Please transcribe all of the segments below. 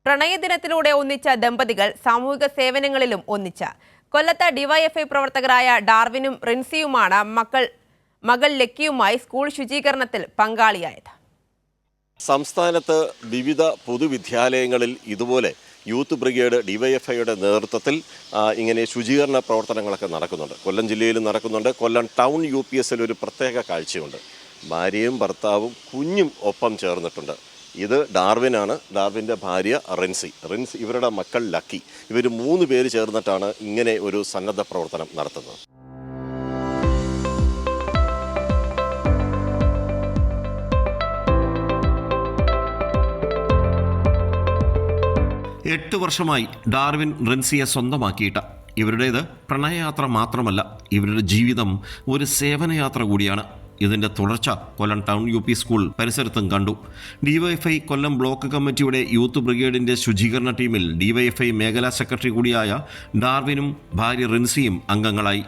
പ്രണയദിനത്തിലൂടെ ഒന്നിച്ച ദമ്പതികൾ സാമൂഹിക സേവനങ്ങളിലും ഒന്നിച്ച കൊല്ലത്ത് ഡിവൈഎഫ്ഐ പ്രവർത്തകരായ ഡാർവിനും റിൻസിയുമാണ് മകൾ ലക്കിയുമായി സ്കൂൾ ശുചീകരണത്തിൽ പങ്കാളിയായത്. സംസ്ഥാനത്ത് വിവിധ പൊതുവിദ്യാലയങ്ങളിൽ ഇതുപോലെ യൂത്ത് ബ്രിഗേഡ് ഡിവൈഎഫ്ഐയുടെ നേതൃത്വത്തിൽ ഇങ്ങനെ ശുചീകരണ പ്രവർത്തനങ്ങളൊക്കെ നടക്കുന്നുണ്ട്. കൊല്ലം ജില്ലയിലും നടക്കുന്നുണ്ട്. കൊല്ലം ടൗൺ UPSൽ ഒരു പ്രത്യേക കാഴ്ചയുണ്ട്. ഭാര്യയും ഭർത്താവും കുഞ്ഞും ഒപ്പം ചേർന്നിട്ടുണ്ട്. ഇത് ഡാർവിനാണ്, ഡാർവിൻ്റെ ഭാര്യ റിൻസി, ഇവരുടെ മക്കൾ ലക്കി. ഇവർ 3 പേര് ചേർന്നിട്ടാണ് ഇങ്ങനെ ഒരു സന്നദ്ധ പ്രവർത്തനം നടത്തുന്നത്. എട്ട് വർഷമായി ഡാർവിൻ റിൻസിയെ സ്വന്തമാക്കിയിട്ട്. ഇവരുടേത് പ്രണയയാത്ര മാത്രമല്ല, ഇവരുടെ ജീവിതം ഒരു സേവനയാത്ര കൂടിയാണ്. ഇതിൻ്റെ തുടർച്ച കൊല്ലം ടൗൺ UP സ്കൂൾ പരിസരത്തും കണ്ടു. ഡിവൈഎഫ്ഐ കൊല്ലം ബ്ലോക്ക് കമ്മിറ്റിയുടെ യൂത്ത് ബ്രിഗേഡിൻ്റെ ശുചീകരണ ടീമിൽ ഡിവൈഎഫ്ഐ മേഖലാ സെക്രട്ടറി കൂടിയായ ഡാർവിനും ഭാര്യ റിൻസിയും അംഗങ്ങളായി.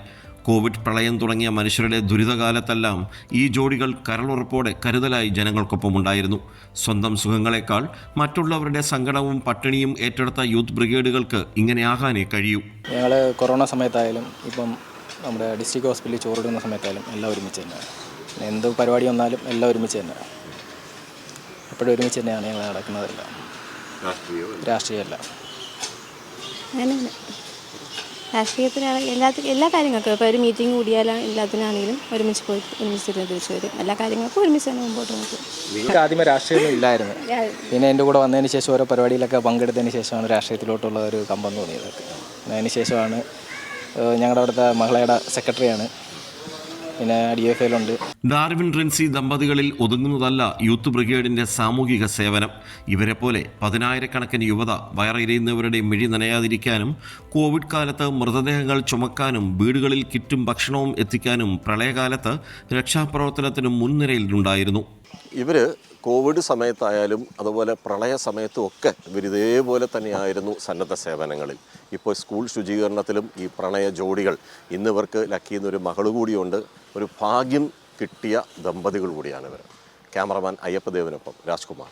കോവിഡ് പ്രളയം തുടങ്ങിയ മനുഷ്യരുടെ ദുരിതകാലത്തെല്ലാം ഈ ജോഡികൾ കരളുറപ്പോടെ കരുതലായി ജനങ്ങൾക്കൊപ്പമുണ്ടായിരുന്നു. സ്വന്തം സുഖങ്ങളെക്കാൾ മറ്റുള്ളവരുടെ സങ്കടവും പട്ടിണിയും ഏറ്റെടുത്ത യൂത്ത് ബ്രിഗേഡുകൾക്ക് ഇങ്ങനെയാകാനേ കഴിയൂ. ഞങ്ങൾ കൊറോണ സമയത്തായാലും ഇപ്പം നമ്മുടെ ഡിസ്ട്രിക്ട് ഹോസ്പിറ്റലിൽ ചോറിടുന്ന സമയത്തായാലും എല്ലാം ഒരുമിച്ച് തന്നെയാണ്. എന്ത് പരിപാടി വന്നാലും എല്ലാം ഒരുമിച്ച് തന്നെയാണ്. എപ്പോഴും ഒരുമിച്ച് തന്നെയാണ് ഞങ്ങൾ നടക്കുന്നതെല്ലാം. രാഷ്ട്രീയമല്ല, രാഷ്ട്രീയത്തിനാണ് എല്ലാ കാര്യങ്ങൾക്കും. ഇപ്പോൾ ഒരു മീറ്റിംഗ് കൂടിയാലും എല്ലാത്തിനാണെങ്കിലും ഒരുമിച്ച് പോയി ഒരുമിച്ച് തിരിച്ചു വരും. എല്ലാ കാര്യങ്ങൾക്കും ഒരുമിച്ച് തന്നെ മുമ്പോട്ട് നോക്കും. എനിക്ക് ആദ്യമേ രാഷ്ട്രീയമൊന്നും ഇല്ലായിരുന്നു. പിന്നെ എൻ്റെ കൂടെ വന്നതിന് ശേഷം ഓരോ പരിപാടിയിലൊക്കെ പങ്കെടുത്തതിന് ശേഷമാണ് രാഷ്ട്രീയത്തിലോട്ടുള്ള ഒരു കമ്പം തോന്നിയതൊക്കെ. അതിന് ശേഷമാണ് ഞങ്ങളുടെ അവിടുത്തെ മഹിളയുടെ സെക്രട്ടറിയാണ്, പിന്നെ DFIയിലുണ്ട്. ഡാർവിൻ റിൻസി ദമ്പതികളിൽ ഒതുങ്ങുന്നതല്ല യൂത്ത് ബ്രിഗേഡിൻ്റെ സാമൂഹിക സേവനം. ഇവരെ പോലെ 10,000-കണക്കിന് യുവത വയറിയുന്നവരുടെ മിഴി നനയാതിരിക്കാനും കോവിഡ് കാലത്ത് മൃതദേഹങ്ങൾ ചുമക്കാനും വീടുകളിൽ കിറ്റും ഭക്ഷണവും എത്തിക്കാനും പ്രളയകാലത്ത് രക്ഷാപ്രവർത്തനത്തിനും മുൻനിരയിലുണ്ടായിരുന്നു. ഇവർ കോവിഡ് സമയത്തായാലും അതുപോലെ പ്രളയ സമയത്തും ഒക്കെ ഇവരിതേപോലെ തന്നെയായിരുന്നു സന്നദ്ധ സേവനങ്ങളിൽ. ഇപ്പോൾ സ്കൂൾ ശുചീകരണത്തിലും ഈ പ്രണയ ജോഡികൾ, ഇന്നിവർക്ക് ലക്കിയെന്നൊരു മകള് കൂടിയുണ്ട്. ഒരു ഭാഗ്യം കിട്ടിയ ദമ്പതികൾ കൂടിയാണിവർ. ക്യാമറമാൻ അയ്യപ്പദേവനൊപ്പം രാജ്കുമാർ.